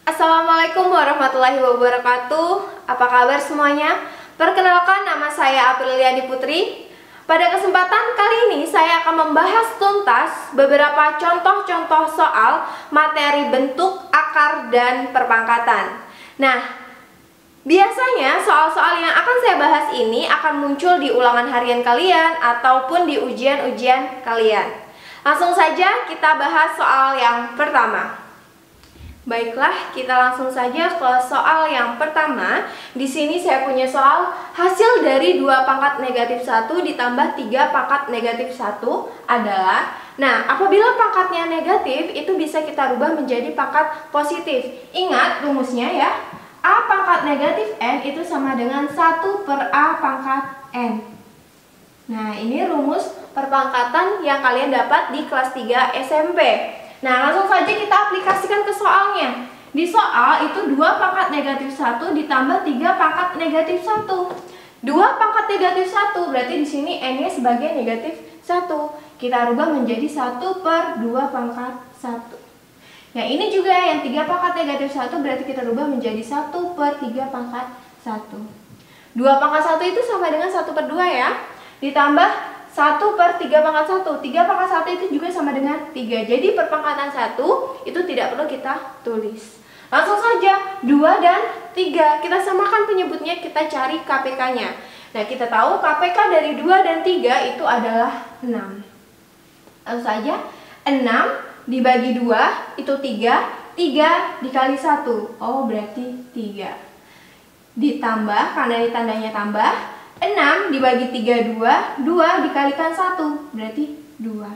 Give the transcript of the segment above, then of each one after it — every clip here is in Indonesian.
Assalamualaikum warahmatullahi wabarakatuh. Apa kabar semuanya? Perkenalkan, nama saya Apriliani Putri. Pada kesempatan kali ini saya akan membahas tuntas beberapa contoh-contoh soal materi bentuk, akar, dan perpangkatan. Nah, biasanya soal-soal yang akan saya bahas ini akan muncul di ulangan harian kalian ataupun di ujian-ujian kalian. Langsung saja kita bahas soal yang pertama. Baiklah, kita langsung saja ke soal yang pertama. Di sini saya punya soal hasil dari 2 pangkat negatif 1 ditambah 3 pangkat negatif 1 adalah. Nah, apabila pangkatnya negatif, itu bisa kita rubah menjadi pangkat positif. Ingat rumusnya ya. A pangkat negatif N itu sama dengan 1 per A pangkat N. Nah, ini rumus perpangkatan yang kalian dapat di kelas 3 SMP. Nah, langsung saja kita aplikasikan ke soalnya. Di soal itu 2 pangkat negatif 1 ditambah 3 pangkat negatif 1. 2 pangkat negatif 1 berarti di sini N-nya sebagai negatif 1. Kita rubah menjadi 1 per 2 pangkat 1. Nah, ini juga yang 3 pangkat negatif 1 berarti kita rubah menjadi 1 per 3 pangkat 1. 2 pangkat 1 itu sama dengan 1 per 2 ya. Ditambah 1 per 3 pangkat 1. 3 pangkat 1 itu juga sama dengan 3. Jadi perpangkatan 1 itu tidak perlu kita tulis. Langsung saja 2 dan 3 kita samakan penyebutnya, kita cari KPK-nya. Nah, kita tahu KPK dari 2 dan 3 itu adalah 6. Langsung saja 6 dibagi 2 itu 3. 3 dikali 1. Oh, berarti 3. Ditambah, karena ini tandanya tambah, 6 dibagi 3, 2. 2 dikalikan 1, berarti 2.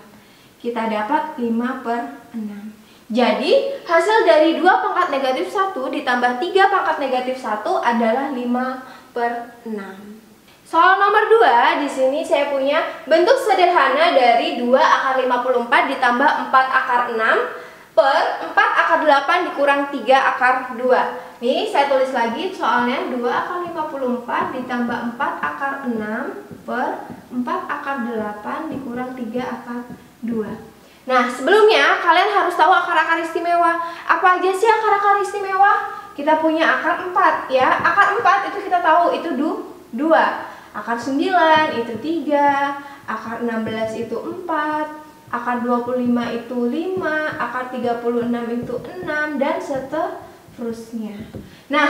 Kita dapat 5 per 6. Jadi, hasil dari 2 pangkat negatif 1 ditambah 3 pangkat negatif 1 adalah 5 per 6. Soal nomor 2, di sini saya punya bentuk sederhana dari 2 akar 54 ditambah 4 akar 6 per 4 akar 8 dikurang 3 akar 2. Nih, saya tulis lagi soalnya 2 akar 54 ditambah 4 akar 6 per 4 akar 8 dikurang 3 akar 2. Nah, sebelumnya kalian harus tahu akar-akar istimewa. Apa aja sih akar-akar istimewa? Kita punya akar 4 ya. Akar 4 itu kita tahu itu 2. Akar 9 itu 3, akar 16 itu 4. Akar 25 itu 5, akar 36 itu 6, dan seterusnya. Nah,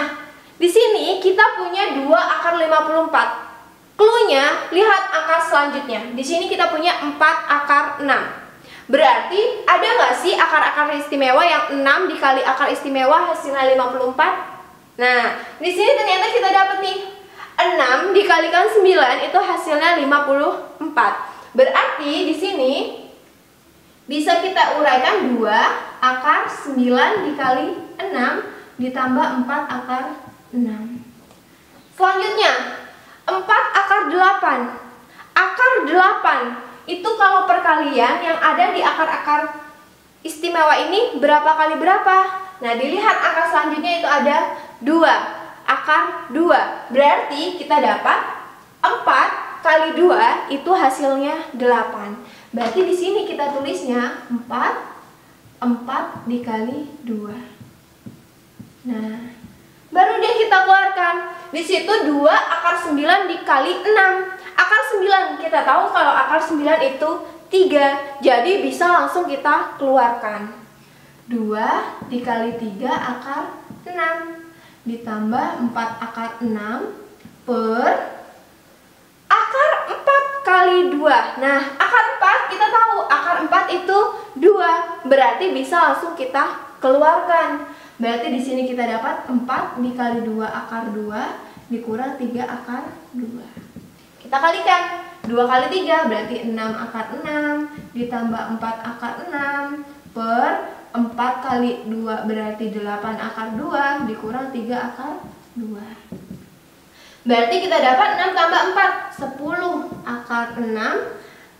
di sini kita punya 2 akar 54. Cluenya, lihat angka selanjutnya. Di sini kita punya 4 akar 6. Berarti ada nggak sih akar-akar istimewa yang 6 dikali akar istimewa hasilnya 54? Nah, di sini ternyata kita dapat nih 6 dikalikan 9 itu hasilnya 54. Berarti di sini bisa kita uraikan 2 akar 9 dikali 6 ditambah 4 akar 6. Selanjutnya 4 akar 8. Akar 8 itu kalau perkalian yang ada di akar-akar istimewa ini berapa kali berapa? Nah, dilihat angka selanjutnya itu ada 2 akar 2. Berarti kita dapat 4 kali 2 itu hasilnya 8. Berarti di sini kita tulisnya 4 dikali 2. Nah, baru deh kita keluarkan. Di situ 2 akar 9 dikali 6. Akar 9 kita tahu kalau akar 9 itu 3. Jadi bisa langsung kita keluarkan. 2 dikali 3 akar 6 ditambah 4 akar 6 per akar 4 kali 2. Nah, akar 4 kita tahu akar 4 itu 2. Berarti bisa langsung kita keluarkan. Berarti di sini kita dapat 4 dikali 2 akar 2 dikurang 3 akar 2. Kita kalikan. 2 kali 3 berarti 6 akar 6 ditambah 4 akar 6 per 4 kali 2 berarti 8 akar 2 dikurang 3 akar 2. Berarti kita dapat 6 tambah 4, 10 akar 6.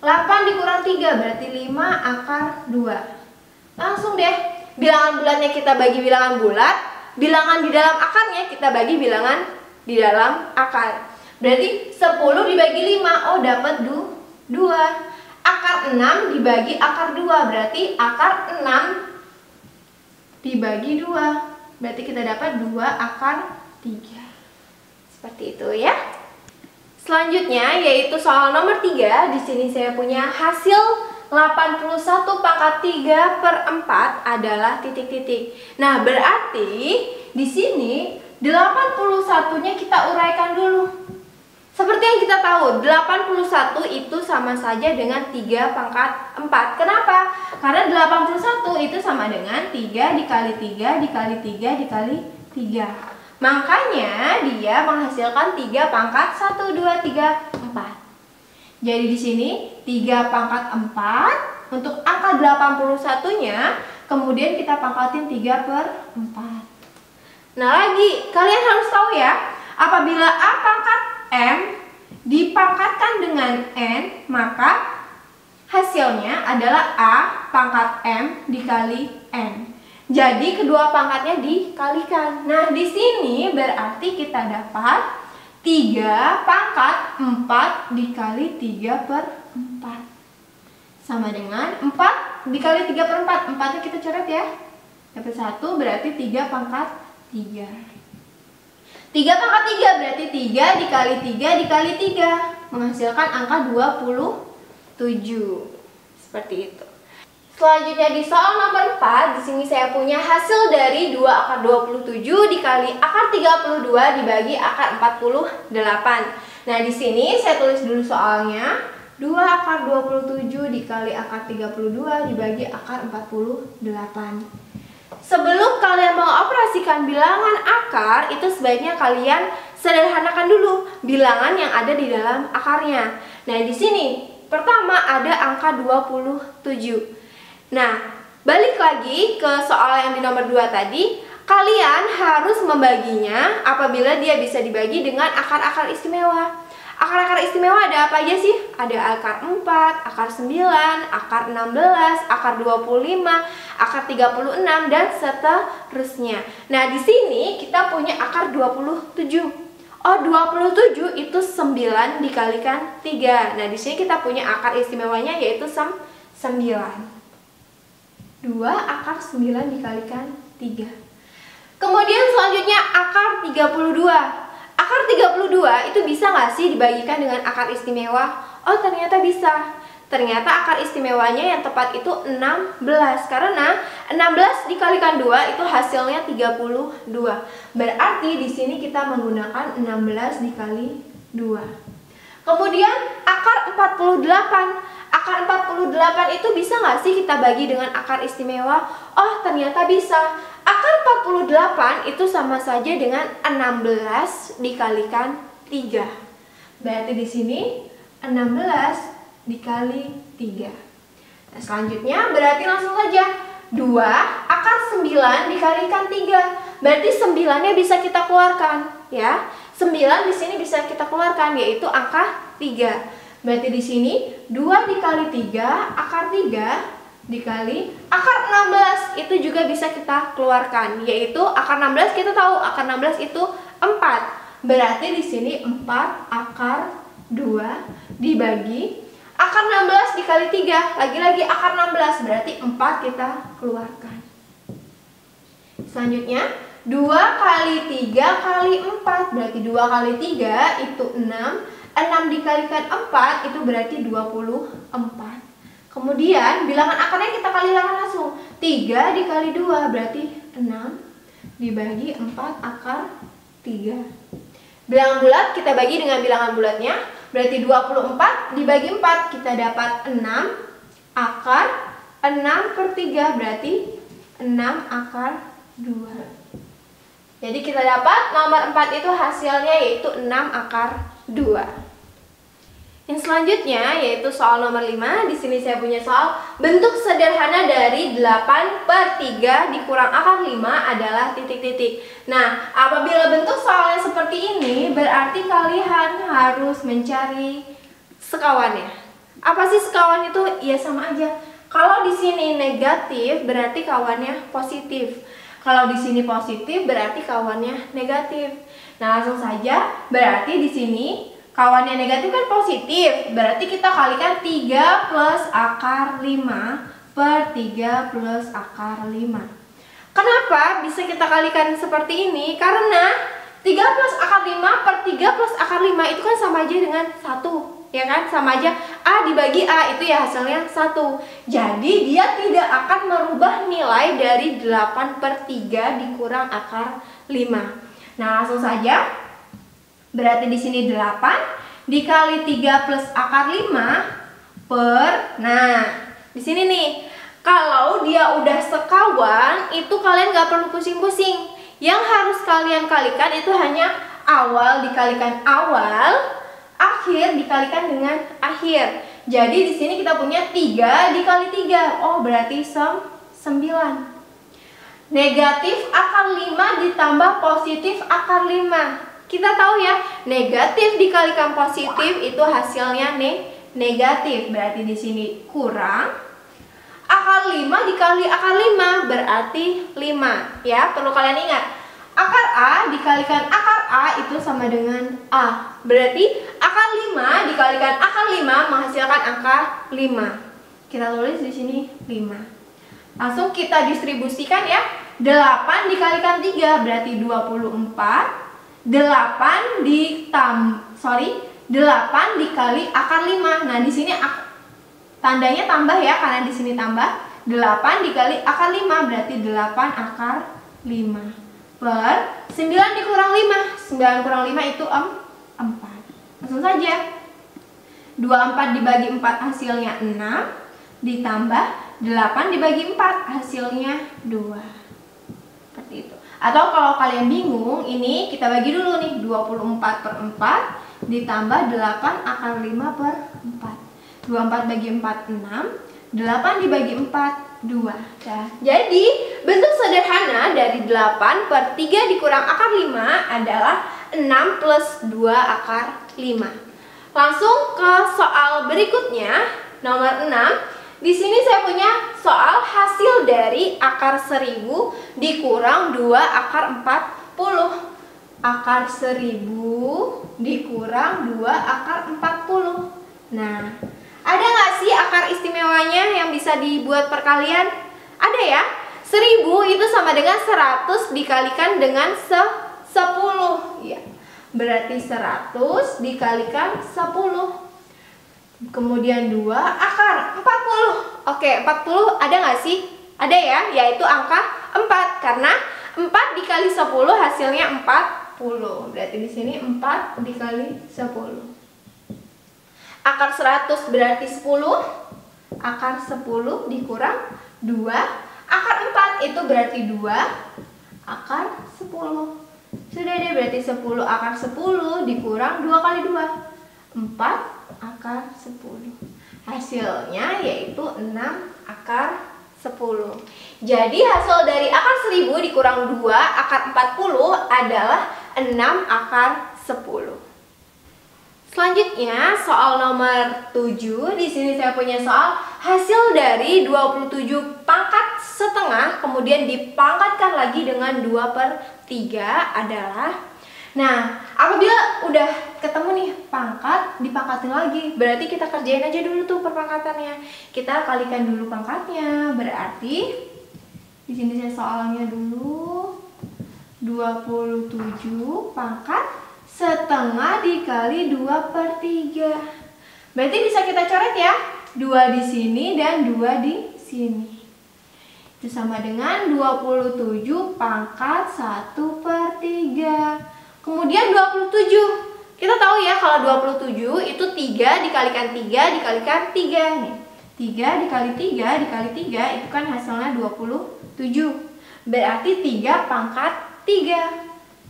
8 dikurang 3 berarti 5 akar 2. Langsung deh, bilangan bulatnya kita bagi bilangan bulat, bilangan di dalam akarnya kita bagi bilangan di dalam akar. Berarti 10 dibagi 5, oh dapat 2. Akar 6 6 dibagi akar 2, berarti akar 6 dibagi 2. Berarti kita dapat 2 akar 3. Seperti itu ya. Selanjutnya yaitu soal nomor 3. Di sini saya punya hasil 81 pangkat 3 per 4 adalah titik-titik. Nah, berarti di sini 81-nya kita uraikan dulu. Seperti yang kita tahu, 81 itu sama saja dengan 3 pangkat 4. Kenapa? Karena 81 itu sama dengan 3 dikali 3 dikali 3 dikali 3. Makanya dia menghasilkan 3 pangkat 1, 2, 3, 4. Jadi di sini 3 pangkat 4 untuk angka 81-nya, kemudian kita pangkatin 3 per 4. Nah lagi, kalian harus tahu ya, apabila A pangkat M dipangkatkan dengan N, maka hasilnya adalah A pangkat M dikali N. Jadi kedua pangkatnya dikalikan. Nah di sini berarti kita dapat 3 pangkat 4 dikali 3 per 4 sama dengan 4 dikali 3 per 4. 4-nya kita coret ya. Dapat 1 berarti 3 pangkat 3. 3 pangkat 3 berarti 3 dikali 3 dikali 3 menghasilkan angka 27. Seperti itu. Selanjutnya di soal nomor 4, di sini saya punya hasil dari 2 akar 27 dikali akar 32 dibagi akar 48. Nah, di sini saya tulis dulu soalnya. 2 akar 27 dikali akar 32 dibagi akar 48. Sebelum kalian mengoperasikan bilangan akar, itu sebaiknya kalian sederhanakan dulu bilangan yang ada di dalam akarnya. Nah, di sini pertama ada angka 27. Nah, balik lagi ke soal yang di nomor 2 tadi, kalian harus membaginya apabila dia bisa dibagi dengan akar-akar istimewa. Akar-akar istimewa ada apa aja sih? Ada akar 4, akar 9, akar 16, akar 25, akar 36, dan seterusnya. Nah, di sini kita punya akar 27. Oh, 27 itu 9 dikalikan 3. Nah, di sini kita punya akar istimewanya yaitu 9. 2 akar 9 dikalikan 3. Kemudian selanjutnya akar 32. Akar 32 itu bisa nggak sih dibagikan dengan akar istimewa? Oh, ternyata bisa. Ternyata akar istimewanya yang tepat itu 16. Karena 16 dikalikan 2 itu hasilnya 32. Berarti di sini kita menggunakan 16 dikali 2. Kemudian akar 48. Akar 48 itu bisa nggak sih kita bagi dengan akar istimewa? Oh, ternyata bisa. Akar 48 itu sama saja dengan 16 dikalikan 3. Berarti di sini 16 dikali 3. Nah, selanjutnya berarti langsung saja 2 akar 9 dikalikan 3. Berarti 9-nya bisa kita keluarkan, ya. 9 di sini bisa kita keluarkan, yaitu angka 3. Berarti di sini 2 dikali 3 akar 3 dikali akar 16 itu juga bisa kita keluarkan, yaitu akar 16 kita tahu akar 16 itu 4. Berarti di sini 4 akar 2 dibagi akar 16 dikali 3, lagi-lagi akar 16, berarti 4 kita keluarkan. Selanjutnya 2 kali 3 kali 4, berarti 2 kali 3 itu 6. 6 dikalikan 4 itu berarti 24. Kemudian bilangan akarnya kita kalikan langsung. 3 dikali 2 berarti 6 dibagi 4 akar 3. Bilangan bulat kita bagi dengan bilangan bulatnya. Berarti 24 dibagi 4 kita dapat 6 akar 6 per 3 berarti 6 akar 2. Jadi kita dapat nomor 4 itu hasilnya yaitu 6 akar 2. Yang selanjutnya yaitu soal nomor 5. Di sini saya punya soal bentuk sederhana dari 8 per 3 dikurang akar 5 adalah titik-titik. Nah, apabila bentuk soalnya seperti ini, berarti kalian harus mencari sekawannya. Apa sih sekawan itu? Ya sama aja. Kalau di sini negatif, berarti kawannya positif. Kalau di sini positif, berarti kawannya negatif. Nah, langsung saja, berarti di sini kawannya negatif kan positif, berarti kita kalikan 3 plus akar 5 per 3 plus akar 5. Kenapa bisa kita kalikan seperti ini? Karena 3 plus akar 5 per 3 plus akar 5 itu kan sama aja dengan 1, ya kan? Sama aja A dibagi A, itu ya hasilnya 1. Jadi dia tidak akan merubah nilai dari 8 per 3 dikurang akar 5. Nah, langsung saja. Berarti di sini 8 dikali 3 plus akar 5 per, nah di sini nih, kalau dia udah sekawan itu kalian gak perlu pusing-pusing. Yang harus kalian kalikan itu hanya awal dikalikan awal, akhir dikalikan dengan akhir. Jadi di sini kita punya 3 dikali 3. Oh, berarti 9. Negatif akar 5 ditambah positif akar 5. Kita tahu ya, negatif dikalikan positif itu hasilnya negatif. Berarti di sini kurang. Akar 5 dikali akar 5 berarti 5. Ya, perlu kalian ingat. Akar A dikalikan akar A itu sama dengan A. Berarti akar 5 dikalikan akar 5 menghasilkan angka 5. Kita tulis di sini 5. Langsung kita distribusikan ya. 8 dikalikan 3 berarti 24. 8 dikali akar 5. Nah, di sini tandanya tambah ya, karena di sini tambah. 8 dikali akar 5 berarti 8 akar 5 per 9 dikurang 5. 9 kurang 5 itu 4. Langsung saja. 24 dibagi 4 hasilnya 6 ditambah 8 dibagi 4 hasilnya 2. Seperti itu. Atau kalau kalian bingung, ini kita bagi dulu nih, 24 per 4 ditambah 8 akar 5 per 4. 24 bagi 4, 6. 8 dibagi 4, 2. Nah, jadi bentuk sederhana dari 8 per 3 dikurang akar 5 adalah 6 plus 2 akar 5. Langsung ke soal berikutnya, nomor 6. Di sini saya punya soal hasil dari akar 1000 dikurang 2 akar 40. Akar 1000 dikurang 2 akar 40. Nah, ada nggak sih akar istimewanya yang bisa dibuat perkalian? Ada ya. 1000 itu sama dengan 100 dikalikan dengan 10. Ya. Berarti 100 dikalikan 10. Kemudian 2 akar 40. Oke, 40 ada nggak sih? Ada ya, yaitu angka 4. Karena 4 dikali 10 hasilnya 40. Berarti di sini 4 dikali 10. Akar 100 berarti 10. Akar 10 dikurang 2. Akar 4 itu berarti 2 akar 10. Sudah deh, berarti 10 akar 10 dikurang 2 kali 2. 4 akar 10. Hasilnya yaitu 6 akar 10. Jadi hasil dari akar 1000 dikurang 2 akar 40 adalah 6 akar 10. Selanjutnya soal nomor 7. Di sini saya punya soal hasil dari 27 pangkat setengah kemudian dipangkatkan lagi dengan 2/3 adalah. Nah, apabila udah ketemu nih pangkat, dipangkatin lagi. Berarti kita kerjain aja dulu tuh perpangkatannya. Kita kalikan dulu pangkatnya. Berarti di sini saya soalnya dulu 27 pangkat setengah dikali 2/3. Berarti bisa kita coret ya. 2 di sini dan 2 di sini. Itu sama dengan 27 pangkat 1/3. Kemudian 27. Kita tahu ya kalau 27 itu 3 dikalikan 3 dikalikan 3 nih. 3 dikali 3 dikali 3 itu kan hasilnya 27. Berarti 3 pangkat 3.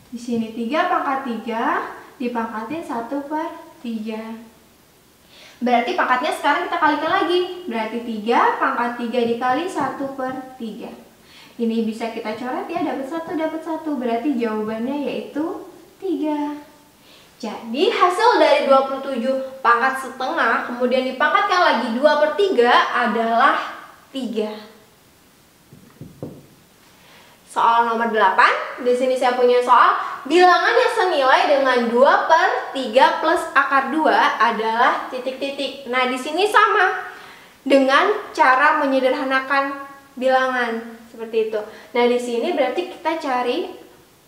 Di sini 3 pangkat 3 dipangkatin 1/3. Berarti pangkatnya sekarang kita kalikan lagi. Berarti 3 pangkat 3 dikali 1/3. Ini bisa kita coret ya, dapat 1 dapat 1. Berarti jawabannya yaitu 3. Jadi hasil dari 27 pangkat setengah kemudian dipangkatkan lagi 2/3 adalah 3. soal nomor 8. Di sini saya punya soal bilangan yang senilai dengan 2/3 plus akar 2 adalah titik-titik. Nah, di sini sama dengan cara menyederhanakan bilangan seperti itu. Nah, di sini berarti kita cari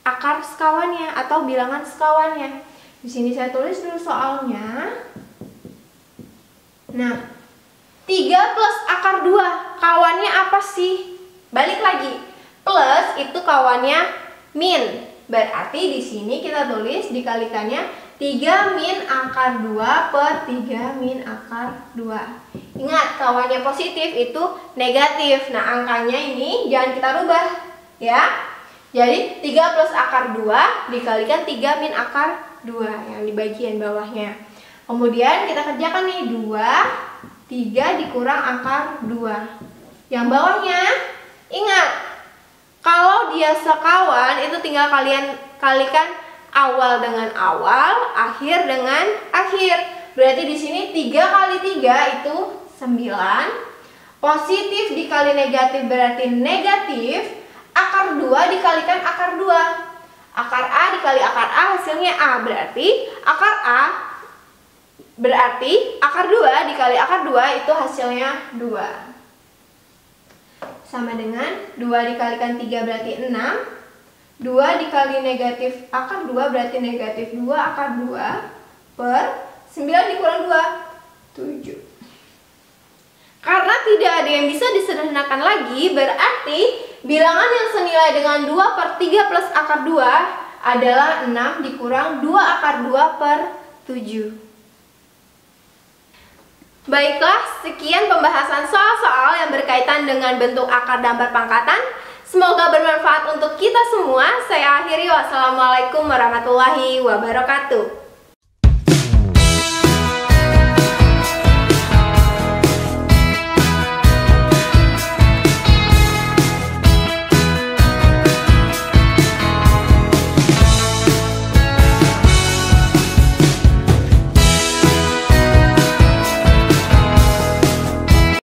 akar sekawannya atau bilangan sekawannya. Di sini saya tulis dulu soalnya. Nah, 3 plus akar 2, kawannya apa sih? Balik lagi. Plus itu kawannya min. Berarti di sini kita tulis dikalikannya 3 min akar 2 per 3 min akar 2. Ingat, kawannya positif itu negatif. Nah, angkanya ini jangan kita rubah, ya. Jadi 3 plus akar 2 dikalikan 3 min akar 2 yang di bagian bawahnya. Kemudian kita kerjakan nih 3 dikurang akar 2. Yang bawahnya, ingat, kalau dia sekawan itu tinggal kalian kalikan awal dengan awal, akhir dengan akhir. Berarti di sini 3 kali 3 itu 9. Positif dikali negatif berarti negatif. Akar 2 dikalikan akar 2. Akar A dikali akar A hasilnya A. Berarti akar 2 dikali akar 2 itu hasilnya 2. Sama dengan 2 dikalikan 3 berarti 6. 2 dikali negatif akar 2 berarti negatif 2 akar 2 per 9 dikurang 2, 7. Karena tidak ada yang bisa disederhanakan lagi, berarti bilangan yang senilai dengan 2/3 plus akar 2 adalah 6 dikurang 2 akar 2 per 7. Baiklah, sekian pembahasan soal-soal yang berkaitan dengan bentuk akar dan perpangkatan. Semoga bermanfaat untuk kita semua. Saya akhiri, wassalamualaikum warahmatullahi wabarakatuh.